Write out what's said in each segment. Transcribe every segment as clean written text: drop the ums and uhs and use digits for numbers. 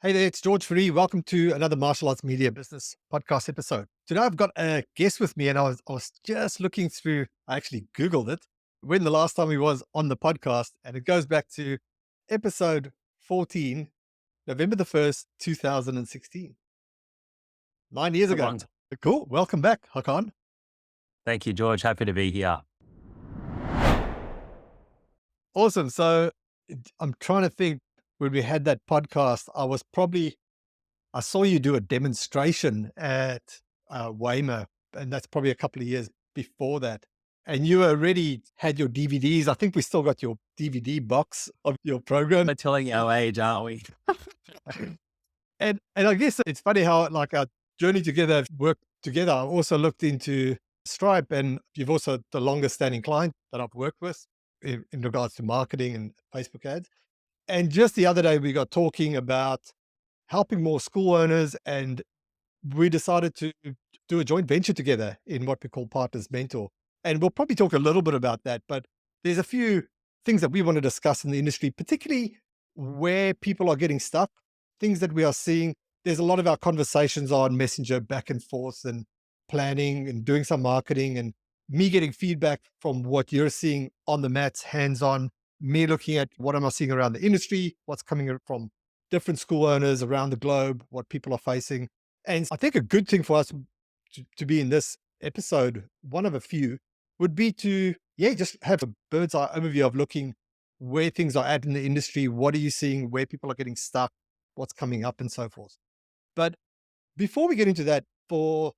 Hey there, it's George Fourie. Welcome to another Martial Arts Media Business podcast episode. Today I've got a guest with me, and I was just looking through, I actually Googled it, when the last time he was on the podcast, and it goes back to episode 14, November the 1st, 2016, 9 years A ago. long t Cool. Welcome back, Hakan. Thank you, George. Happy to be here. Awesome. So I'm trying to think when we had that podcast, I saw you do a demonstration at Weimar, and that's probably a couple of years before that. And you already had your DVDs. I think we still got your DVD box of your program. We're telling our age, aren't we? And I guess it's funny how like our journey together, worked together. I also looked into Stripe, and you've also the longest standing client that I've worked with in regards to marketing and Facebook ads. And just the other day, we got talking about helping more school owners, and we decided to do a joint venture together in what we call Partners Mentor. And we'll probably talk a little bit about that, but there's a few things that we want to discuss in the industry, particularly where people are getting stuck, things that we are seeing. There's a lot of our conversations on Messenger back and forth and planning and doing some marketing, and me getting feedback from what you're seeing on the mats, hands on, me looking at what am I seeing around the industry, what's coming from different school owners around the globe, what people are facing. And I think a good thing for us to be in this episode, one of a few, would be to, yeah, just have a bird's eye overview of looking where things are at in the industry. What are you seeing? Where people are getting stuck? What's coming up and so forth. But before we get into that, for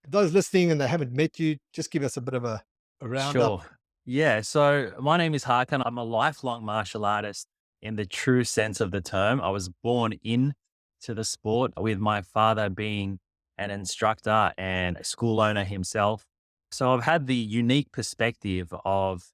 those listening and they haven't met you, just give us a bit of a roundup. Sure. Yeah. So my name is Hakan. I'm a lifelong martial artist in the true sense of the term. I was born in to the sport with my father being an instructor and a school owner himself. So I've had the unique perspective of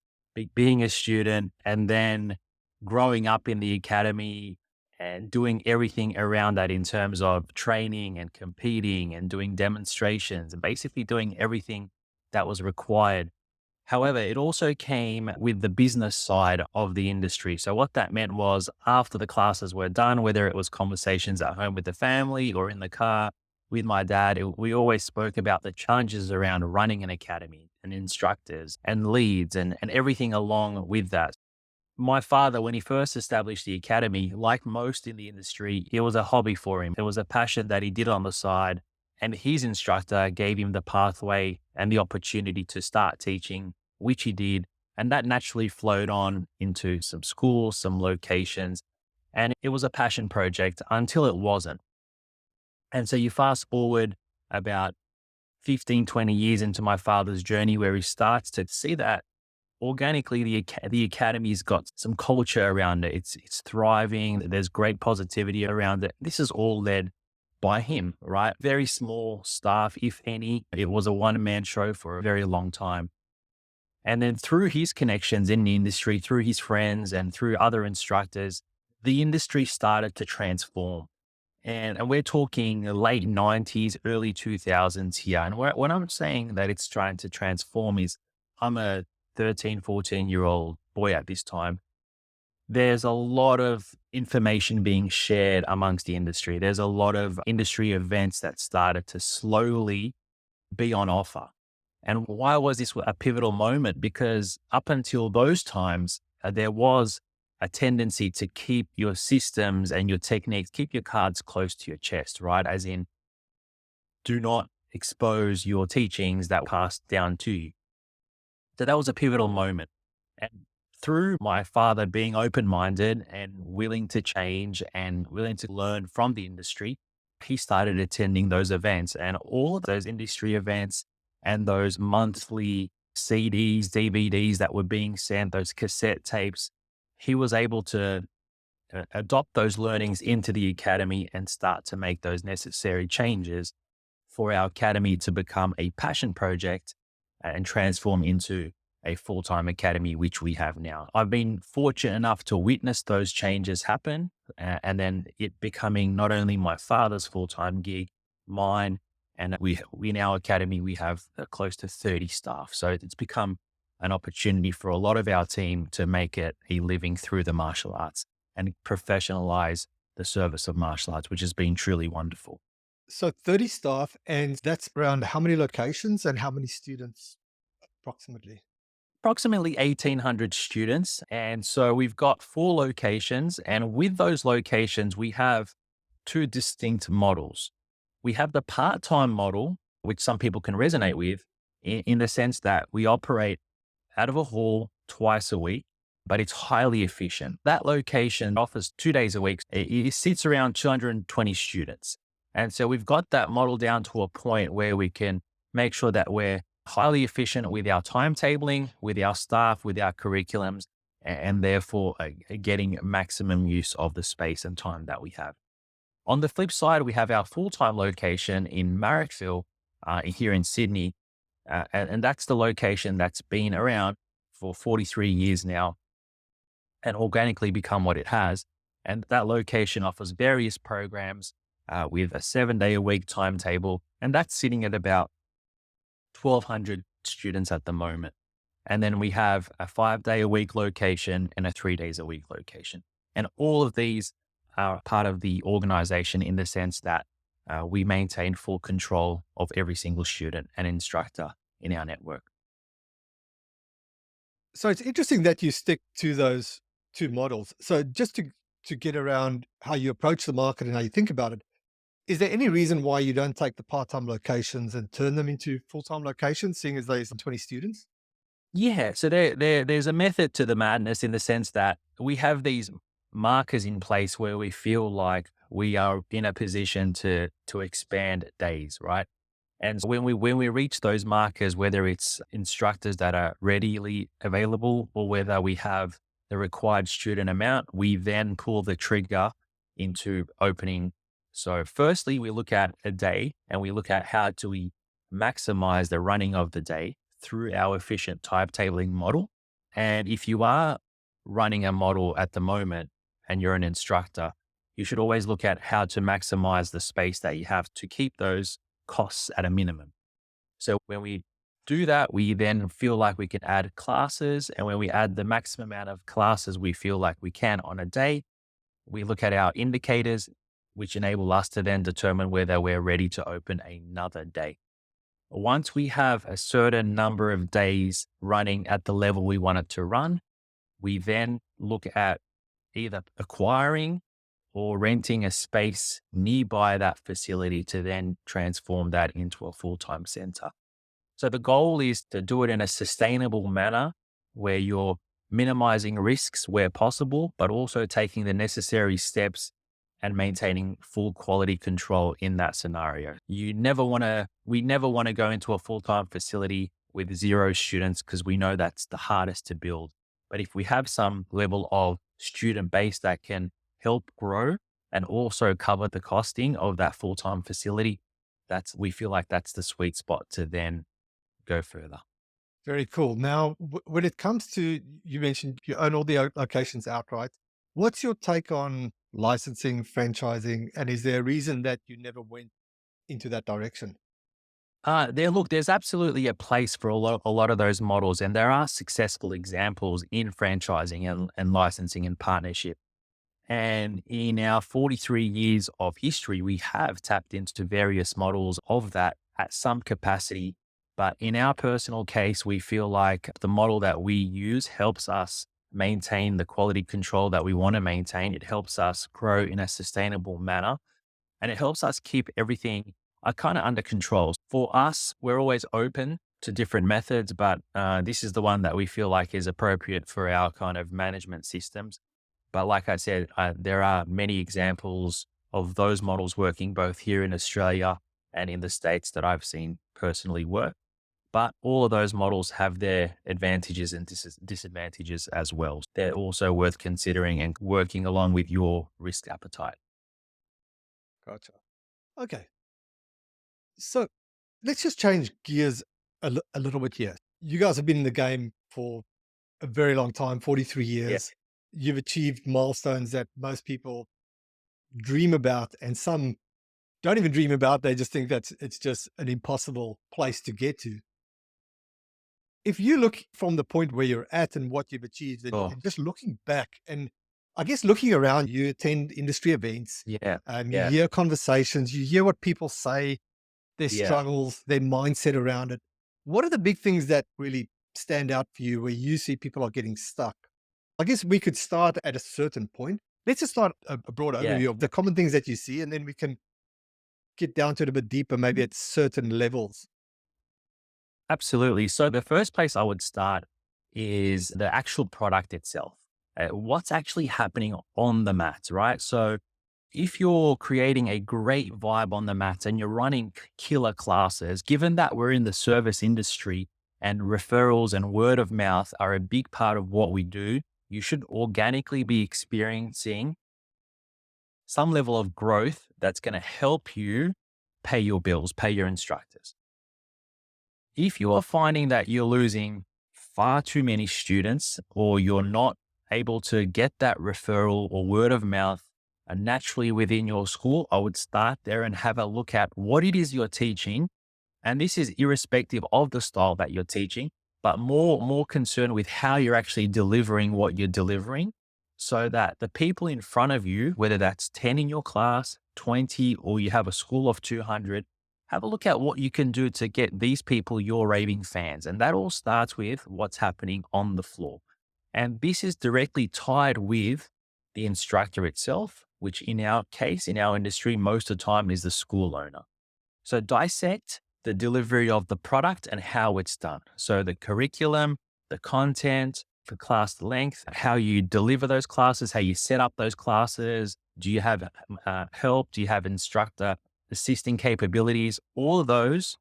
being a student and then growing up in the academy and doing everything around that in terms of training and competing and doing demonstrations and basically doing everything that was required. However, it also came with the business side of the industry. So what that meant was after the classes were done, whether it was conversations at home with the family or in the car with my dad, we always spoke about the challenges around running an academy and instructors and leads and everything along with that. My father, when he first established the academy, like most in the industry, it was a hobby for him. It was a passion that he did on the side. And his instructor gave him the pathway and the opportunity to start teaching, which he did. And that naturally flowed on into some schools, some locations. And it was a passion project until it wasn't. And so you fast forward about 15, 20 years into my father's journey where he starts to see that organically the academy's got some culture around it. It's thriving. There's great positivity around it. This is all led by him, right? Very small staff, if any. It was a one-man show for a very long time. And then through his connections in the industry, through his friends and through other instructors, the industry started to transform. And we're talking late 90s, early 2000s here. And when I'm saying that it's trying to transform is I'm a 13, 14-year-old boy at this time. There's a lot of information being shared amongst the industry. There's a lot of industry events that started to slowly be on offer. And why was this a pivotal moment? Because up until those times, there was a tendency to keep your systems and your techniques, keep your cards close to your chest, right? As in, do not expose your teachings that passed down to you. So that was a pivotal moment. And through my father being open-minded and willing to change and willing to learn from the industry, he started attending those events, and all of those industry events and those monthly CDs, DVDs that were being sent, those cassette tapes, he was able to adopt those learnings into the academy and start to make those necessary changes for our academy to become a passion project and transform into a full-time academy, which we have now. I've been fortunate enough to witness those changes happen, and then it becoming not only my father's full-time gig, mine, and we in our academy, we have close to 30 staff. So it's become an opportunity for a lot of our team to make it a living through the martial arts and professionalize the service of martial arts, which has been truly wonderful. So 30 staff, and that's around how many locations and how many students approximately? Approximately 1,800 students. And so we've got 4 locations. And with those locations, we have two distinct models. We have the part time model, which some people can resonate with in the sense that we operate out of a hall twice a week, but it's highly efficient. That location offers 2 days a week. It sits around 220 students. And so we've got that model down to a point where we can make sure that we're highly efficient with our timetabling, with our staff, with our curriculums, and therefore getting maximum use of the space and time that we have. On the flip side, we have our full-time location in Marrickville here in Sydney, and that's the location that's been around for 43 years now and organically become what it has. And that location offers various programs with a 7-day-a-week timetable, and that's sitting at about 1,200 students at the moment. And then we have a 5-day-a-week location and a 3 days a week location. And all of these are part of the organization in the sense that we maintain full control of every single student and instructor in our network. So it's interesting that you stick to those two models. So just to get around how you approach the market and how you think about it, is there any reason why you don't take the part-time locations and turn them into full-time locations, seeing as there's 20 students? Yeah, so there's a method to the madness in the sense that we have these markers in place where we feel like we are in a position to expand days, right? And so when we reach those markers, whether it's instructors that are readily available or whether we have the required student amount, we then pull the trigger into opening. So firstly, we look at a day and we look at how do we maximize the running of the day through our efficient timetabling model. And if you are running a model at the moment and you're an instructor, you should always look at how to maximize the space that you have to keep those costs at a minimum. So when we do that, we then feel like we can add classes. And when we add the maximum amount of classes we feel like we can on a day, we look at our indicators, which enable us to then determine whether we're ready to open another day. Once we have a certain number of days running at the level we want it to run, we then look at either acquiring or renting a space nearby that facility to then transform that into a full-time center. So the goal is to do it in a sustainable manner where you're minimizing risks where possible, but also taking the necessary steps and maintaining full quality control in that scenario. We never want to go into a full-time facility with 0 students because we know that's the hardest to build. But if we have some level of student base that can help grow and also cover the costing of that full-time facility, we feel like that's the sweet spot to then go further. Very cool. Now, when it comes to, you mentioned you own all the locations outright. What's your take on licensing, franchising, and is there a reason that you never went into that direction? There's absolutely a place for a lot of those models, and there are successful examples in franchising and licensing and partnership. And in our 43 years of history, we have tapped into various models of that at some capacity. But in our personal case, we feel like the model that we use helps us maintain the quality control that we want to maintain. It helps us grow in a sustainable manner and it helps us keep everything kind of under control. For us, we're always open to different methods, but this is the one that we feel like is appropriate for our kind of management systems. But like I said, there are many examples of those models working both here in Australia and in the States that I've seen personally work. But all of those models have their advantages and disadvantages as well. They're also worth considering and working along with your risk appetite. Gotcha. Okay. So let's just change gears a little bit here. You guys have been in the game for a very long time, 43 Yeah. years. You've achieved milestones that most people dream about, and some don't even dream about. They just think that it's just an impossible place to get to. If you look from the point where you're at and what you've achieved, Oh, and just looking back, and I guess looking around, you attend industry events Yeah. and you Yeah. hear conversations, you hear what people say, their Yeah. struggles, their mindset around it. What are the big things that really stand out for you where you see people are getting stuck? I guess we could start at a certain point. Let's just start a broad Yeah. overview of the common things that you see, and then we can get down to it a bit deeper, maybe at certain levels. Absolutely. So the first place I would start is the actual product itself. What's actually happening on the mats, right? So if you're creating a great vibe on the mats and you're running killer classes, given that we're in the service industry and referrals and word of mouth are a big part of what we do, you should organically be experiencing some level of growth that's going to help you pay your bills, pay your instructors. If you are finding that you're losing far too many students or you're not able to get that referral or word of mouth naturally within your school, I would start there and have a look at what it is you're teaching. And this is irrespective of the style that you're teaching, but more concerned with how you're actually delivering what you're delivering so that the people in front of you, whether that's 10 in your class, 20, or you have a school of 200, have a look at what you can do to get these people your raving fans. And that all starts with what's happening on the floor. And this is directly tied with the instructor itself, which in our case, in our industry, most of the time is the school owner. So dissect the delivery of the product and how it's done. So the curriculum, the content, the class length, how you deliver those classes, how you set up those classes. Do you have help? Do you have instructor assisting capabilities? All of those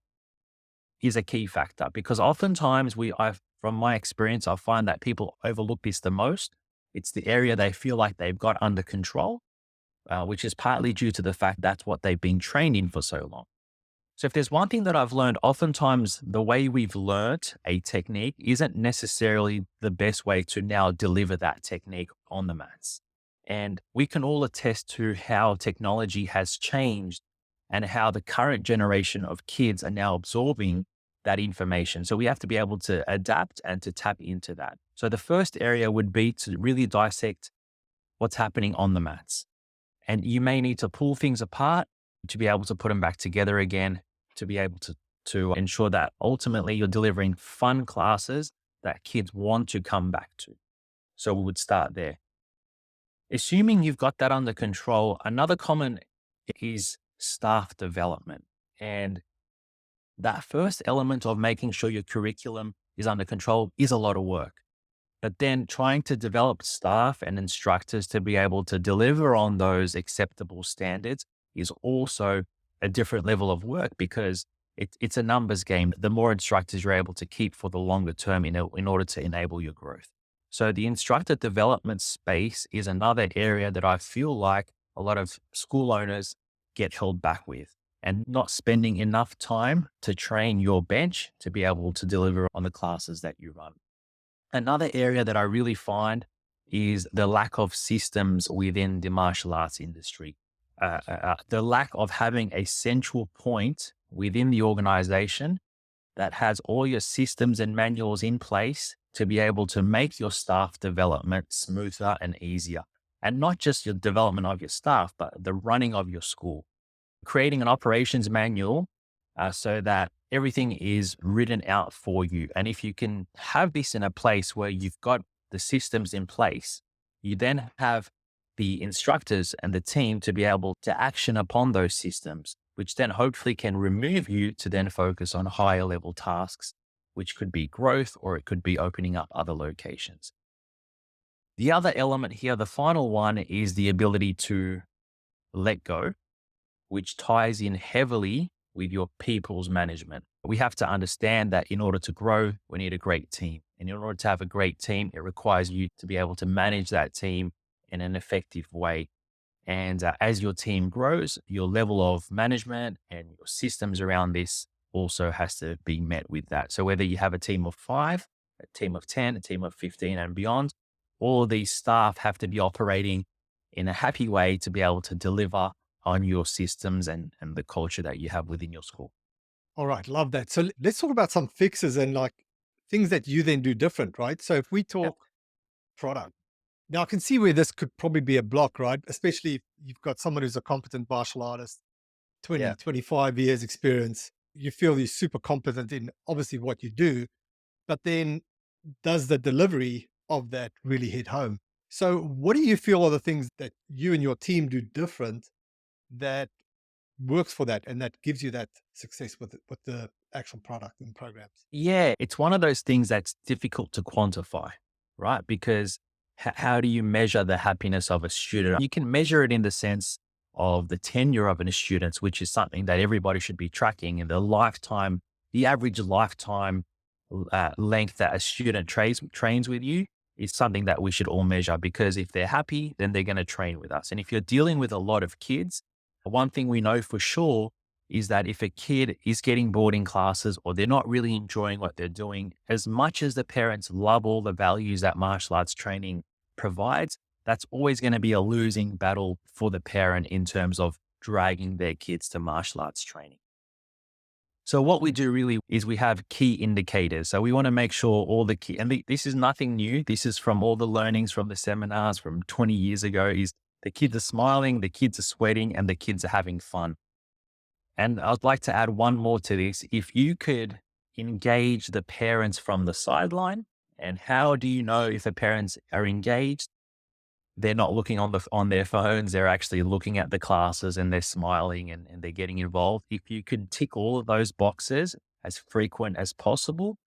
is a key factor because oftentimes from my experience, I find that people overlook this the most. It's the area they feel like they've got under control, which is partly due to the fact that's what they've been trained in for so long. So if there's one thing that I've learned, oftentimes the way we've learnt a technique isn't necessarily the best way to now deliver that technique on the mats. And we can all attest to how technology has changed and how the current generation of kids are now absorbing that information. So we have to be able to adapt and to tap into that. So the first area would be to really dissect what's happening on the mats. And you may need to pull things apart to be able to put them back together again, to be able to ensure that ultimately you're delivering fun classes that kids want to come back to. So we would start there. Assuming you've got that under control, another common is staff development. And that first element of making sure your curriculum is under control is a lot of work. But then trying to develop staff and instructors to be able to deliver on those acceptable standards is also a different level of work because it's a numbers game. The more instructors you're able to keep for the longer term in order to enable your growth. So the instructor development space is another area that I feel like a lot of school owners get held back with and not spending enough time to train your bench to be able to deliver on the classes that you run. Another area that I really find is the lack of systems within the martial arts industry. The lack of having a central point within the organization that has all your systems and manuals in place to be able to make your staff development smoother and easier. And not just your development of your staff, but the running of your school. Creating an operations manual so that everything is written out for you. And if you can have this in a place where you've got the systems in place, you then have the instructors and the team to be able to action upon those systems, which then hopefully can remove you to then focus on higher level tasks, which could be growth or it could be opening up other locations. The other element here, the final one, is the ability to let go, which ties in heavily with your people's management. We have to understand that in order to grow, we need a great team. And in order to have a great team, it requires you to be able to manage that team in an effective way. And as your team grows, your level of management and your systems around this also has to be met with that. So whether you have a team of 5, a team of 10, a team of 15 and beyond, all of these staff have to be operating in a happy way to be able to deliver on your systems and the culture that you have within your school. All right, love that. So let's talk about some fixes and like things that you then do different, right? So if we Yeah. talk product, Now, I can see where this could probably be a block, right? Especially if you've got someone who's a competent martial artist, Yeah. 20, 25 years experience. You feel you're super competent in obviously what you do, but then does the delivery of that really hit home? So, what do you feel are the things that you and your team do different that works for that and that gives you that success with the actual product and programs? Yeah, it's one of those things that's difficult to quantify, right? Because how do you measure the happiness of a student? You can measure it in the sense of the tenure of a student, which is something that everybody should be tracking, and the lifetime, the average lifetime length that a student trains with you is something that we should all measure, because if they're happy, then they're going to train with us. And if you're dealing with a lot of kids, one thing we know for sure is that if a kid is getting bored in classes or they're not really enjoying what they're doing, as much as the parents love all the values that martial arts training provides, that's always going to be a losing battle for the parent in terms of dragging their kids to martial arts training. So what we do really is we have key indicators. So we want to make sure all the key, and this is nothing new. This is from all the learnings from the seminars from 20 years ago, is the kids are smiling, the kids are sweating, and the kids are having fun. And I'd like to add one more to this. If you could engage the parents from the sideline, and how do you know if the parents are engaged? They're not looking on their phones. They're actually looking at the classes and they're smiling and they're getting involved. If you could tick all of those boxes as frequent as possible,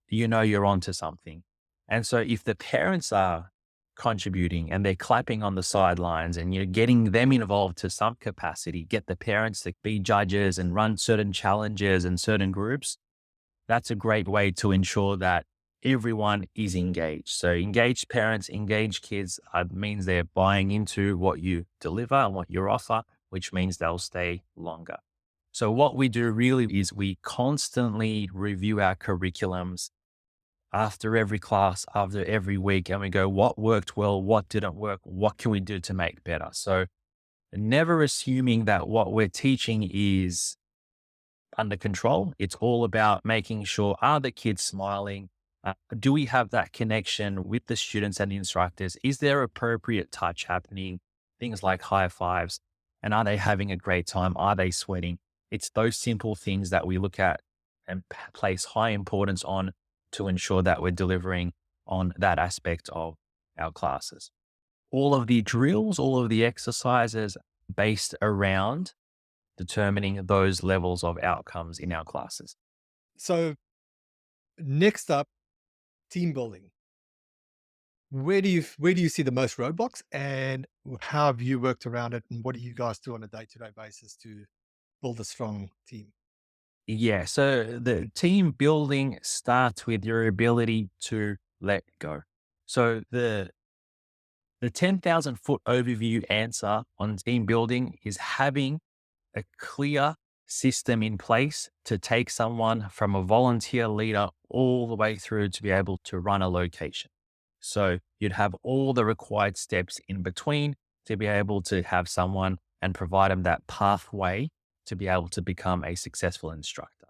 you know you're onto something. And so if the parents are contributing and they're clapping on the sidelines and you're getting them involved to some capacity, get the parents to be judges and run certain challenges and certain groups, that's a great way to ensure that everyone is engaged. So engaged parents, engaged kids means they're buying into what you deliver and what you offer, which means they'll stay longer. So what we do really is we constantly review our curriculums after every class, after every week, and we go, what worked well, what didn't work, what can we do to make better? So never assuming that what we're teaching is under control. It's all about making sure, are the kids smiling? Do we have that connection with the students and the instructors? Is there appropriate touch happening? Things like high fives. And are they having a great time? Are they sweating? It's those simple things that we look at and place high importance on to ensure that we're delivering on that aspect of our classes. All of the drills, all of the exercises based around determining those levels of outcomes in our classes. So, next up, team building. Where do you see the most roadblocks, and how have you worked around it, and what do you guys do on a day-to-day basis to build a strong team? Yeah. So the team building starts with your ability to let go. So the 10,000-foot overview answer on team building is having a clear system in place to take someone from a volunteer leader all the way through to be able to run a location. So you'd have all the required steps in between to be able to have someone and provide them that pathway to be able to become a successful instructor.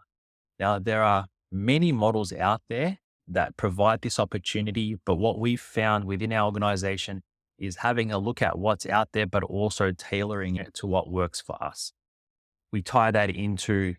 Now, there are many models out there that provide this opportunity, but what we've found within our organization is having a look at what's out there, but also tailoring it to what works for us. We tie that into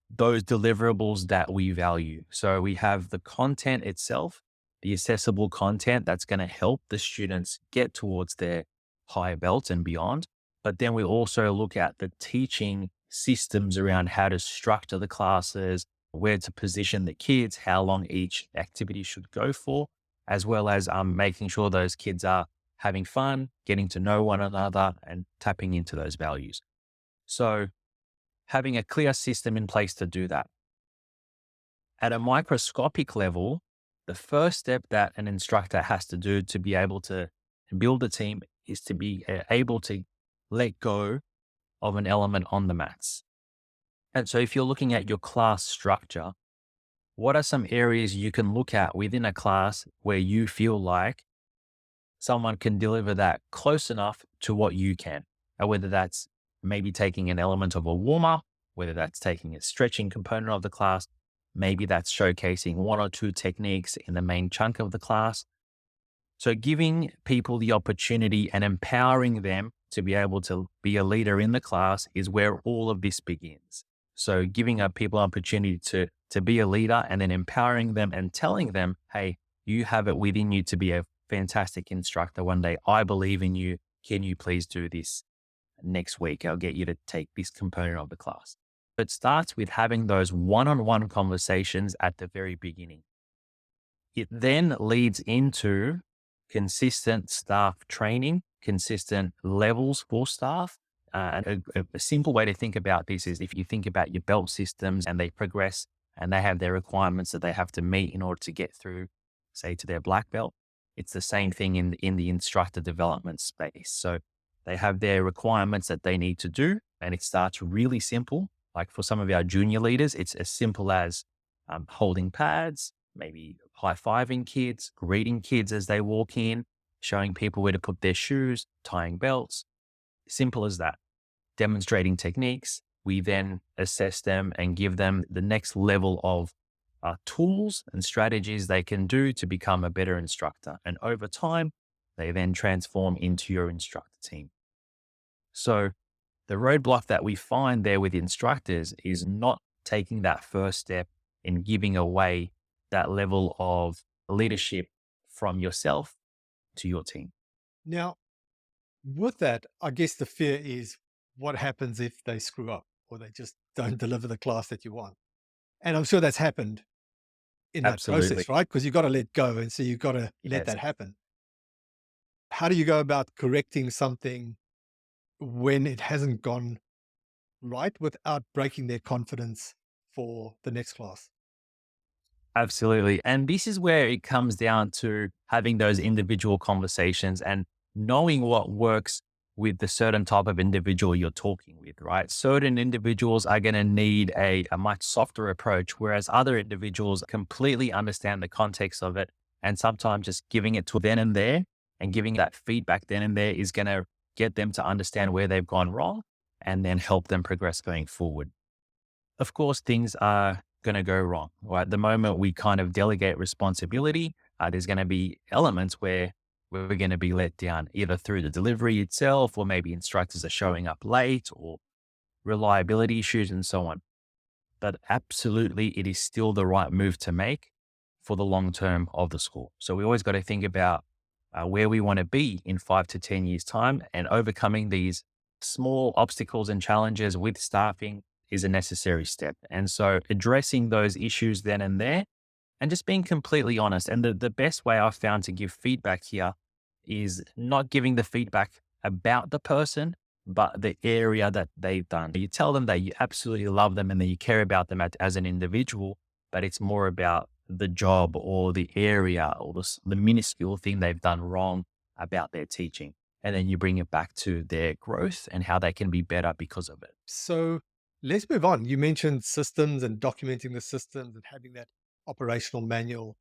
those deliverables that we value. So we have the content itself, the accessible content that's going to help the students get towards their higher belts and beyond. But then we also look at the teaching systems around how to structure the classes, where to position the kids, how long each activity should go for, as well as making sure those kids are having fun, getting to know one another, and tapping into those values. So having a clear system in place to do that. At a microscopic level, the first step that an instructor has to do to be able to build a team is to be able to let go of an element on the mats. And so if you're looking at your class structure, what are some areas you can look at within a class where you feel like someone can deliver that close enough to what you can? And whether that's maybe taking an element of a warm up, whether that's taking a stretching component of the class, maybe that's showcasing one or two techniques in the main chunk of the class. So giving people the opportunity and empowering them to be able to be a leader in the class is where all of this begins. So giving up people opportunity to be a leader and then empowering them and telling them, hey, you have it within you to be a fantastic instructor one day. I believe in you. Can you please do this next week? I'll get you to take this component of the class. It starts with having those one-on-one conversations at the very beginning. It then leads into consistent staff training, consistent levels for staff. And a simple way to think about this is if you think about your belt systems and they progress and they have their requirements that they have to meet in order to get through, say, to their black belt, it's the same thing in the instructor development space. So they have their requirements that they need to do, and it starts really simple. Like for some of our junior leaders, it's as simple as holding pads, maybe high-fiving kids, greeting kids as they walk in, showing people where to put their shoes, tying belts. Simple as that. Demonstrating techniques. We then assess them and give them the next level of tools and strategies they can do to become a better instructor. And over time, they then transform into your instructor team. So the roadblock that we find there with instructors is not taking that first step in giving away that level of leadership from yourself to your team. Now, with that, I guess the fear is what happens if they screw up or they just don't deliver the class that you want. And I'm sure that's happened in that Absolutely. process, right? Because you've got to let go. And so you've got to let Yes. that happen. How do you go about correcting something when it hasn't gone right without breaking their confidence for the next class? Absolutely. And this is where it comes down to having those individual conversations and knowing what works with the certain type of individual you're talking with, right? Certain individuals are going to need a much softer approach, whereas other individuals completely understand the context of it. And sometimes just giving it to then and there and giving that feedback then and there is going to get them to understand where they've gone wrong and then help them progress going forward. Of course, things are going to go wrong. Right? The moment we kind of delegate responsibility, there's going to be elements where we're going to be let down, either through the delivery itself, or maybe instructors are showing up late, or reliability issues, and so on. But absolutely, it is still the right move to make for the long term of the school. So we always got to think about where we want to be in 5 to 10 years' time, and overcoming these small obstacles and challenges with staffing is a necessary step. And so addressing those issues then and there and just being completely honest. And the best way I've found to give feedback here is not giving the feedback about the person, but the area that they've done. You tell them that you absolutely love them and that you care about them as an individual, but it's more about the job or the area or the minuscule thing they've done wrong about their teaching. And then you bring it back to their growth and how they can be better because of it. So let's move on. You mentioned systems and documenting the systems and having that operational manual.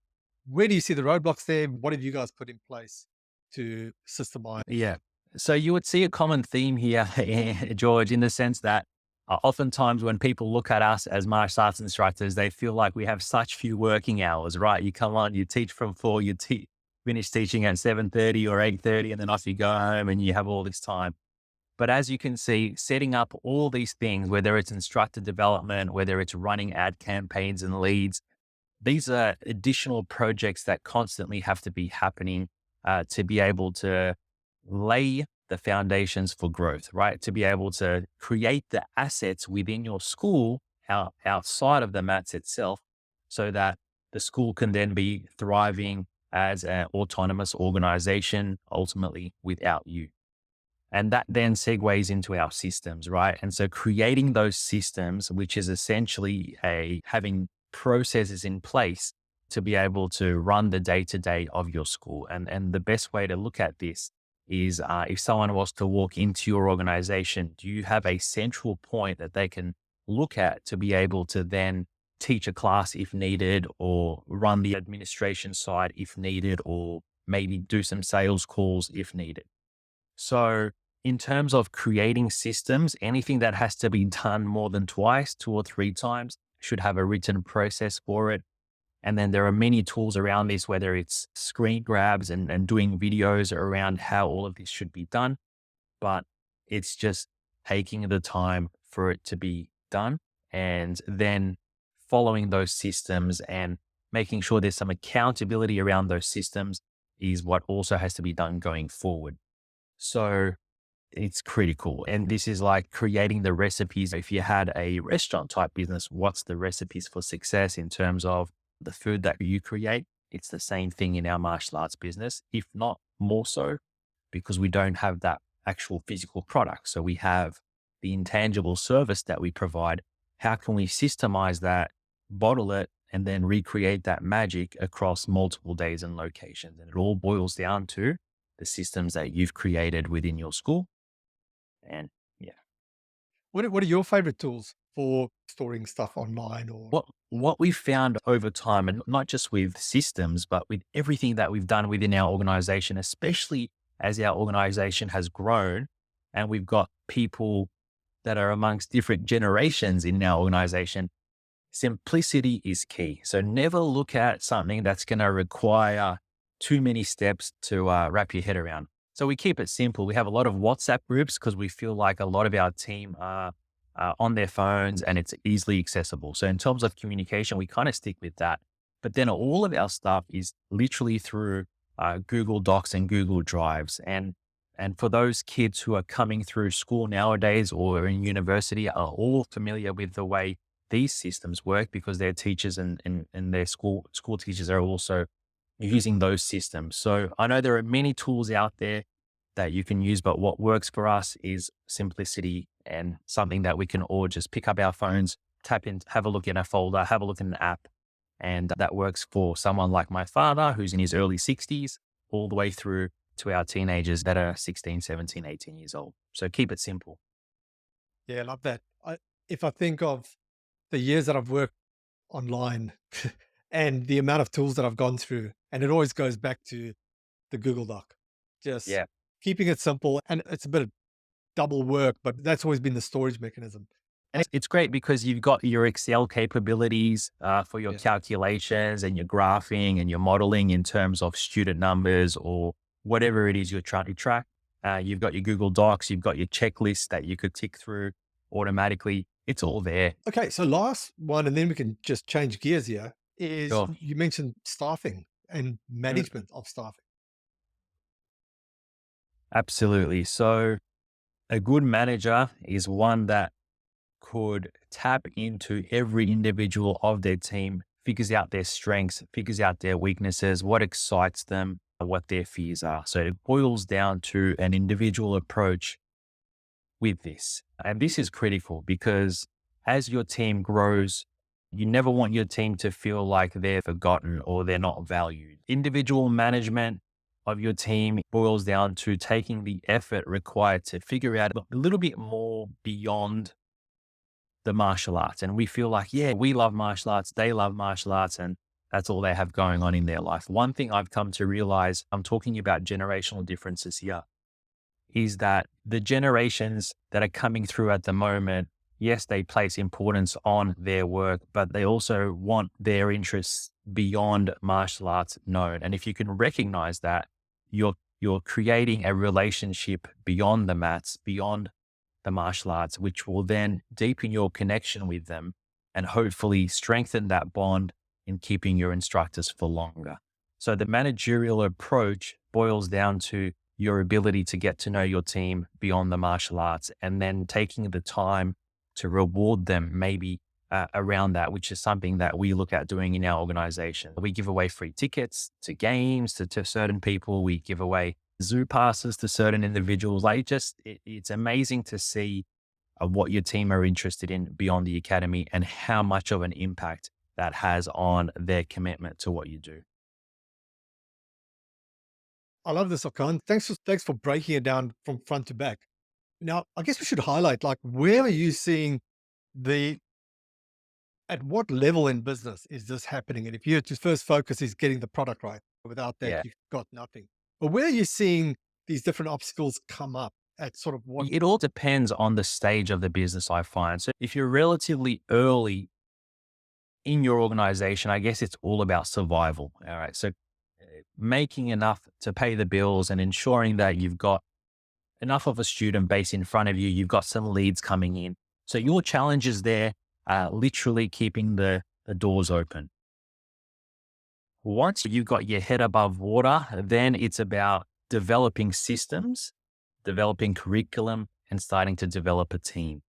Where do you see the roadblocks there? What have you guys put in place to systemize? Yeah. So you would see a common theme here, George, in the sense that oftentimes when people look at us as martial arts instructors, they feel like we have such few working hours, right? You come on, you teach from 4, finish teaching at 7:30 or 8:30, and then off you go home and you have all this time. But as you can see, setting up all these things, whether it's instructor development, whether it's running ad campaigns and leads, these are additional projects that constantly have to be happening to be able to lay the foundations for growth, right? To be able to create the assets within your school outside of the mats itself so that the school can then be thriving as an autonomous organization, ultimately without you. And that then segues into our systems, right? And so creating those systems, which is essentially having processes in place to be able to run the day to day of your school. And the best way to look at this is if someone was to walk into your organization, do you have a central point that they can look at to be able to then teach a class if needed, or run the administration side if needed, or maybe do some sales calls if needed? So in terms of creating systems, anything that has to be done more than twice, 2 or 3 times, should have a written process for it. And then there are many tools around this, whether it's screen grabs and doing videos around how all of this should be done. But it's just taking the time for it to be done and then following those systems and making sure there's some accountability around those systems is what also has to be done going forward. So it's critical. And this is like creating the recipes. If you had a restaurant type business, what's the recipes for success in terms of the food that you create? It's the same thing in our martial arts business, if not more so, because we don't have that actual physical product. So we have the intangible service that we provide. How can we systemize that, bottle it, and then recreate that magic across multiple days and locations? And it all boils down to the systems that you've created within your school. And yeah, What are your favorite tools for storing stuff online or what we've found over time, and not just with systems, but with everything that we've done within our organization, especially as our organization has grown and we've got people that are amongst different generations in our organization, simplicity is key. So never look at something that's going to require too many steps to wrap your head around. So we keep it simple. We have a lot of WhatsApp groups because we feel like a lot of our team are on their phones and it's easily accessible. So in terms of communication, we kind of stick with that. But then all of our stuff is literally through Google Docs and Google Drives. And for those kids who are coming through school nowadays or in university are all familiar with the way these systems work because their teachers and their school teachers are also using those systems. So I know there are many tools out there that you can use, but what works for us is simplicity and something that we can all just pick up our phones, tap in, have a look in a folder, have a look in an app. And that works for someone like my father, who's in his early 60s, all the way through to our teenagers that are 16, 17, 18 years old. So keep it simple. yeah, I love that. If I think of the years that I've worked online and the amount of tools that I've gone through, and it always goes back to the Google Doc. Just Yeah. keeping it simple, and it's a bit of double work, but that's always been the storage mechanism. And it's great because you've got your Excel capabilities for your Yeah. calculations and your graphing and your modeling in terms of student numbers or whatever it is you're trying to track. You've got your Google Docs, you've got your checklist that you could tick through automatically. It's all there. Okay, so last one, and then we can just change gears here, is Sure. you mentioned staffing and Mm, management of staffing. absolutely. So a good manager is one that could tap into every individual of their team, figures out their strengths, figures out their weaknesses, what excites them, what their fears are. So it boils down to an individual approach with this. And this is critical because as your team grows, you never want your team to feel like they're forgotten or they're not valued. Individual management of your team boils down to taking the effort required to figure out a little bit more beyond the martial arts. And we feel like, yeah, we love martial arts, they love martial arts, and that's all they have going on in their life. One thing I've come to realize, I'm talking about generational differences here, is that the generations that are coming through at the moment, yes, they place importance on their work, but they also want their interests beyond martial arts known. And if you can recognize that, you're creating a relationship beyond the mats, beyond the martial arts, which will then deepen your connection with them and hopefully strengthen that bond in keeping your instructors for longer. So the managerial approach boils down to your ability to get to know your team beyond the martial arts and then taking the time to reward them maybe around that, which is something that we look at doing in our organization. We give away free tickets to games to certain people. We give away zoo passes to certain individuals. Like it's amazing to see what your team are interested in beyond the academy and how much of an impact that has on their commitment to what you do. I love this, Okan. Thanks for breaking it down from front to back. Now, I guess we should highlight like where are you seeing the at what level in business is this happening? And if your first focus is getting the product right, without that, Yeah. you've got nothing. But where are you seeing these different obstacles come up at sort of what? It all depends on the stage of the business, I find. So if you're relatively early in your organization, I guess it's all about survival. All right. So making enough to pay the bills and ensuring that you've got enough of a student base in front of you, you've got some leads coming in. So your challenge is there, literally keeping the doors open. Once you've got your head above water, then it's about developing systems, developing curriculum, and starting to develop a team.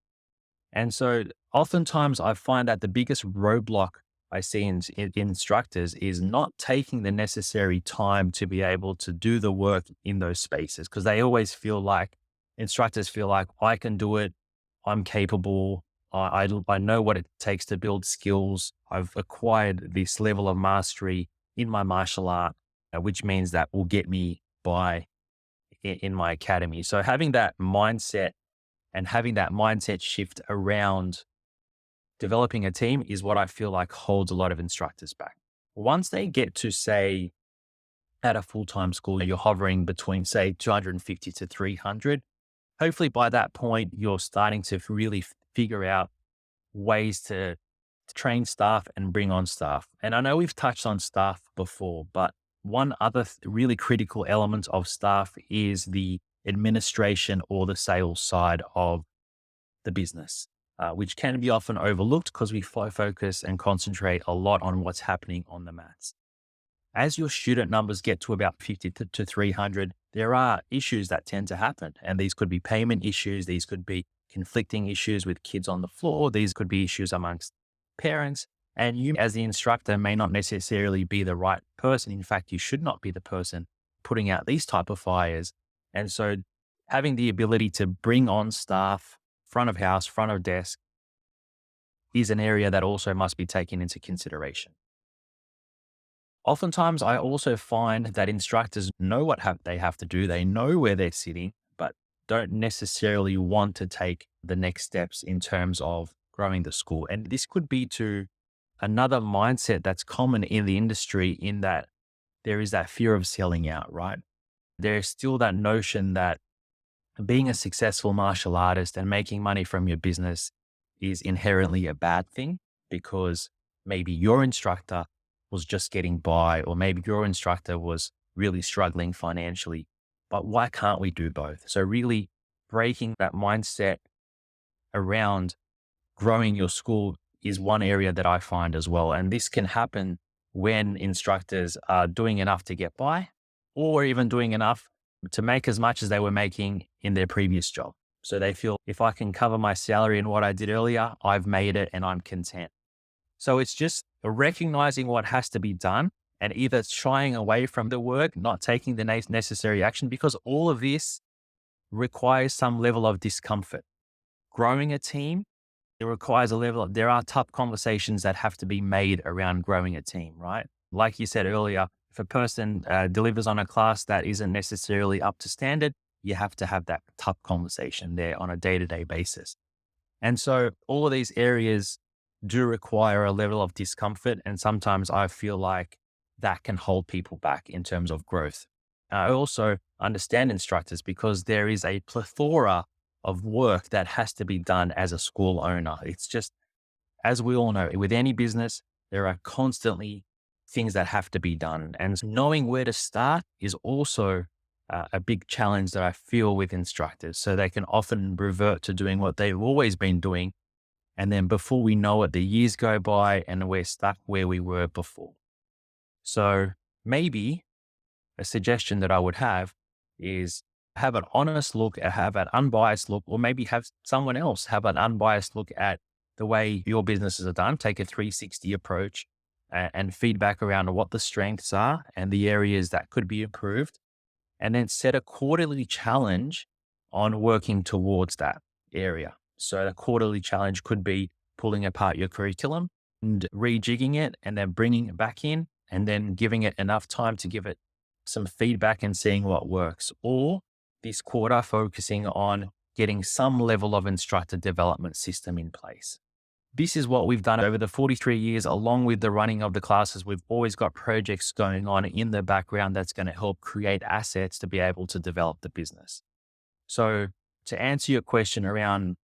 And so oftentimes I find that the biggest roadblock I see in instructors is not taking the necessary time to be able to do the work in those spaces because they always feel like instructors feel like I can do it. I'm capable. I know what it takes to build skills. I've acquired this level of mastery in my martial art, which means that will get me by in my academy. So having that mindset and having that mindset shift around developing a team is what I feel like holds a lot of instructors back. Once they get to, say, at a full-time school, you're hovering between, say, 250 to 300. Hopefully by that point, you're starting to really figure out ways to train staff and bring on staff. And I know we've touched on staff before, but one other really critical element of staff is the administration or the sales side of the business, which can be often overlooked because we focus and concentrate a lot on what's happening on the mats. As your student numbers get to about 50 to 300, there are issues that tend to happen. And these could be payment issues. These could be conflicting issues with kids on the floor. These could be issues amongst parents. And you, as the instructor, may not necessarily be the right person. In fact, you should not be the person putting out these type of fires. And so having the ability to bring on staff, front of house, front of desk, is an area that also must be taken into consideration. Oftentimes, I also find that instructors know what they have to do. They know where they're sitting, but don't necessarily want to take the next steps in terms of growing the school. And this could be to another mindset that's common in the industry, in that there is that fear of selling out, right? There's still that notion that being a successful martial artist and making money from your business is inherently a bad thing because maybe your instructor was just getting by, or maybe your instructor was really struggling financially. But why can't we do both? So really breaking that mindset around growing your school is one area that I find as well. And this can happen when instructors are doing enough to get by, or even doing enough to make as much as they were making in their previous job. So they feel, if I can cover my salary and what I did earlier, I've made it and I'm content. So it's just recognizing what has to be done and either shying away from the work, not taking the necessary action, because all of this requires some level of discomfort. Growing a team, it requires there are tough conversations that have to be made around growing a team, right? Like you said earlier, if a person delivers on a class that isn't necessarily up to standard, you have to have that tough conversation there on a day-to-day basis. And so all of these areas do require a level of discomfort. And sometimes I feel like that can hold people back in terms of growth. I also understand instructors because there is a plethora of work that has to be done as a school owner. It's just, as we all know, with any business, there are constantly things that have to be done. And knowing where to start is also a big challenge that I feel with instructors. So they can often revert to doing what they've always been doing. And then before we know it, the years go by and we're stuck where we were before. So maybe a suggestion that I would have is have an honest look, have an unbiased look, or maybe have someone else have an unbiased look at the way your businesses are done. Take a 360 approach and feedback around what the strengths are and the areas that could be improved. And then set a quarterly challenge on working towards that area. So a quarterly challenge could be pulling apart your curriculum and rejigging it and then bringing it back in and then giving it enough time to give it some feedback and seeing what works. Or this quarter focusing on getting some level of instructor development system in place. This is what we've done over the 43 years, along with the running of the classes. We've always got projects going on in the background that's going to help create assets to be able to develop the business. So to answer your question around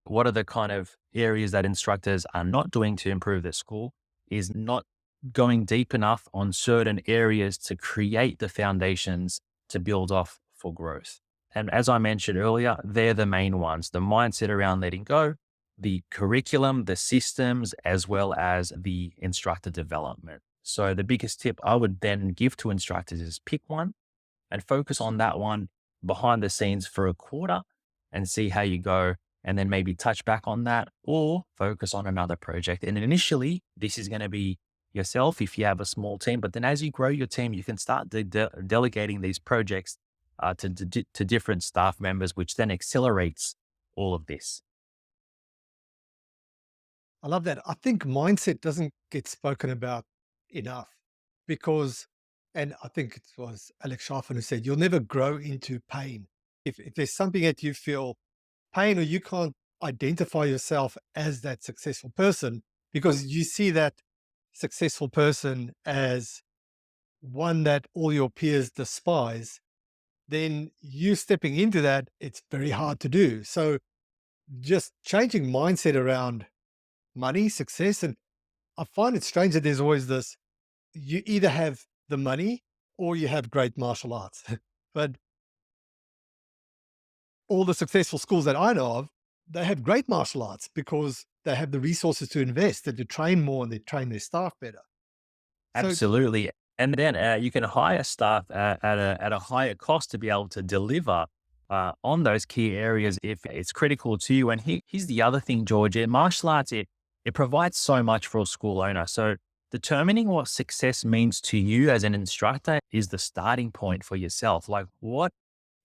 what are the kind of areas that instructors are not doing to improve their school, is not going deep enough on certain areas to create the foundations to build off for growth. And as I mentioned earlier, they're the main ones: the mindset around letting go, the curriculum, the systems, as well as the instructor development. So the biggest tip I would then give to instructors is pick one and focus on that one behind the scenes for a quarter and see how you go. And then maybe touch back on that or focus on another project. And initially, this is going to be yourself if you have a small team. But then as you grow your team, you can start delegating these projects to different staff members, which then accelerates all of this. I love that. I think mindset doesn't get spoken about enough because, and I think it was Alex Sharfin who said, you'll never grow into pain. If there's something that you feel pain or you can't identify yourself as that successful person because you see that successful person as one that all your peers despise, then you stepping into that, it's very hard to do. So just changing mindset around money, success, and I find it strange that there's always this, you either have the money or you have great martial arts. But all the successful schools that I know of, they have great martial arts because they have the resources to invest and to train more and they train their staff better. So Absolutely. And then you can hire staff at a higher cost to be able to deliver on those key areas if it's critical to you. And here's the other thing, George: in martial arts, it provides so much for a school owner. So determining what success means to you as an instructor is the starting point for yourself. Like, what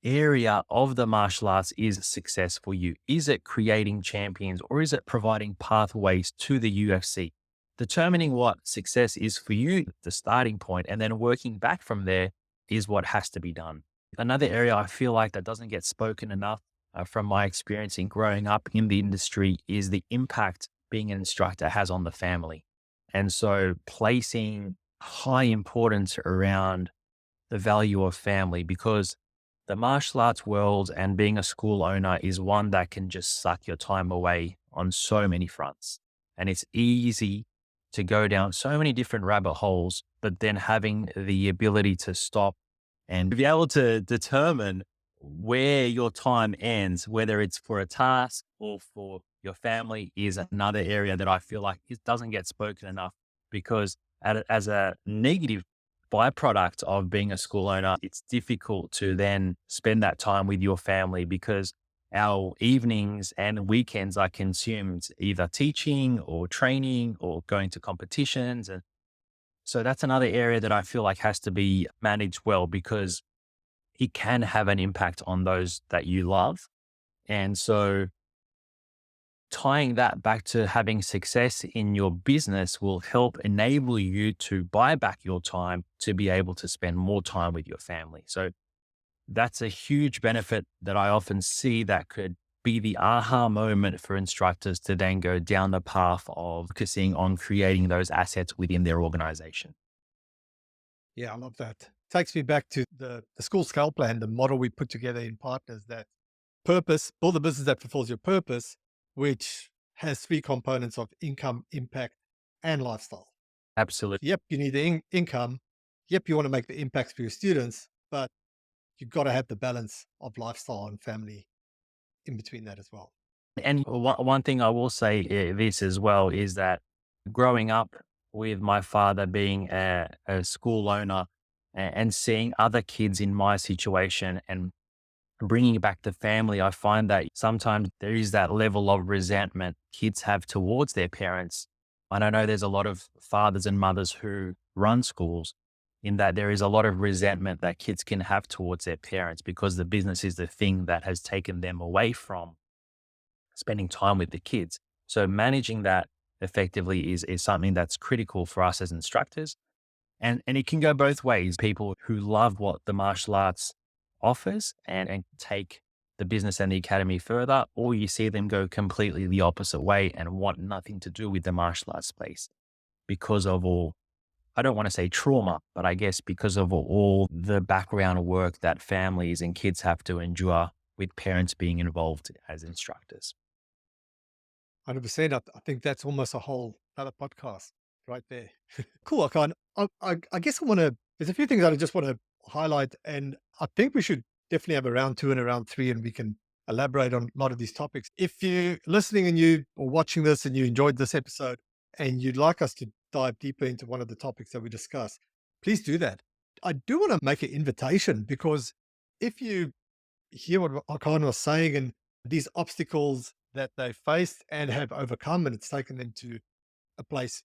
area of the martial arts is success for you? Is it creating champions or is it providing pathways to the UFC? Determining what success is for you, the starting point, and then working back from there is what has to be done. Another area I feel like that doesn't get spoken enough from my experience in growing up in the industry is the impact being an instructor has on the family. And so placing high importance around the value of family, because the martial arts world and being a school owner is one that can just suck your time away on so many fronts. And it's easy to go down so many different rabbit holes, but then having the ability to stop and be able to determine where your time ends, whether it's for a task or for your family, is another area that I feel like it doesn't get spoken enough because as a negative byproduct of being a school owner, it's difficult to then spend that time with your family because our evenings and weekends are consumed either teaching or training or going to competitions. And so that's another area that I feel like has to be managed well because it can have an impact on those that you love. And so tying that back to having success in your business will help enable you to buy back your time to be able to spend more time with your family. So that's a huge benefit that I often see that could be the aha moment for instructors to then go down the path of focusing on creating those assets within their organization. yeah, I love that. Takes me back to the school scale plan, the model we put together in partners that purpose, build a business that fulfills your purpose, which has three components of income, impact, and lifestyle. Absolutely. Yep, you need the income. Yep, you want to make the impacts for your students, but you've got to have the balance of lifestyle and family in between that as well. And one thing I will say this as well is that growing up with my father being a school owner and seeing other kids in my situation and bringing back the family, I find that sometimes there is that level of resentment kids have towards their parents. And I know there's a lot of fathers and mothers who run schools, in that there is a lot of resentment that kids can have towards their parents because the business is the thing that has taken them away from spending time with the kids. So managing that effectively is something that's critical for us as instructors. And it can go both ways. People who love what the martial arts offers and take the business and the academy further, or you see them go completely the opposite way and want nothing to do with the martial arts space because of all, I don't want to say trauma, but I guess because of all the background work that families and kids have to endure with parents being involved as instructors. 100%. I think that's almost a whole other podcast right there. Cool. I guess there's a few things that I just want to highlight. And I think we should definitely have a round two and a round three, and we can elaborate on a lot of these topics. If you're listening and you or watching this and you enjoyed this episode and you'd like us to dive deeper into one of the topics that we discussed, please do that. I do want to make an invitation because if you hear what Hakan was saying and these obstacles that they faced and have overcome, and it's taken them to a place,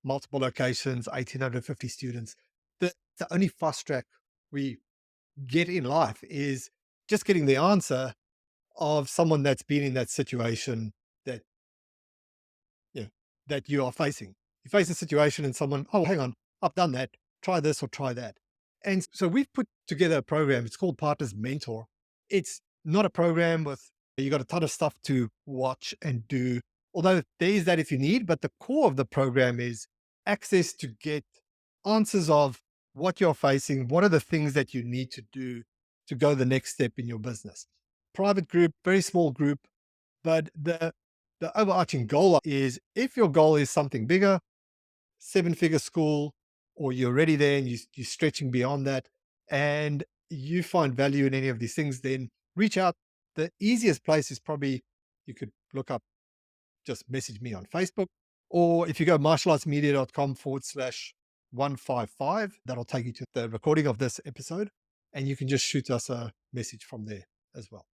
multiple locations, 1,850 students. The only fast track we get in life is just getting the answer of someone that's been in that situation that you know, that you are facing. You face a situation and someone, oh, hang on, I've done that. Try this or try that. And so we've put together a program. It's called Partners Mentor. It's not a program with you got a ton of stuff to watch and do. Although there is that if you need, but the core of the program is access to get answers of what you're facing, what are the things that you need to do to go the next step in your business. Private group, very small group, but the overarching goal is if your goal is something bigger, seven-figure school, or you're already there and you're stretching beyond that, and you find value in any of these things, then reach out. The easiest place is probably you could look up, just message me on Facebook, or if you go martialartsmedia.com/155, that'll take you to the recording of this episode, and you can just shoot us a message from there as well.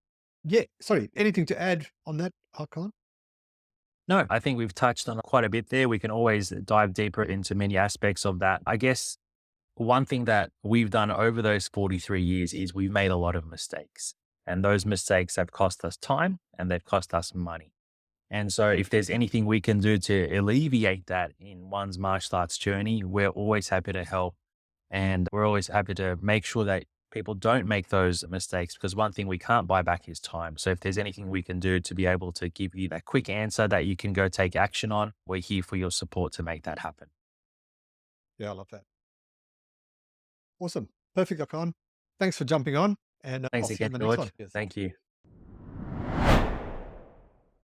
Yeah, sorry, anything to add on that, Hakan? No, I think we've touched on quite a bit there. We can always dive deeper into many aspects of that. I guess one thing that we've done over those 43 years is we've made a lot of mistakes. And those mistakes have cost us time and they've cost us money. And so, if there's anything we can do to alleviate that in one's martial arts journey, we're always happy to help. And we're always happy to make sure that people don't make those mistakes because one thing we can't buy back is time. So, if there's anything we can do to be able to give you that quick answer that you can go take action on, we're here for your support to make that happen. Yeah, I love that. Awesome. Perfect, Hakan. Thanks for jumping on, and I'll Thanks see you again, in the next one. George. Thank you.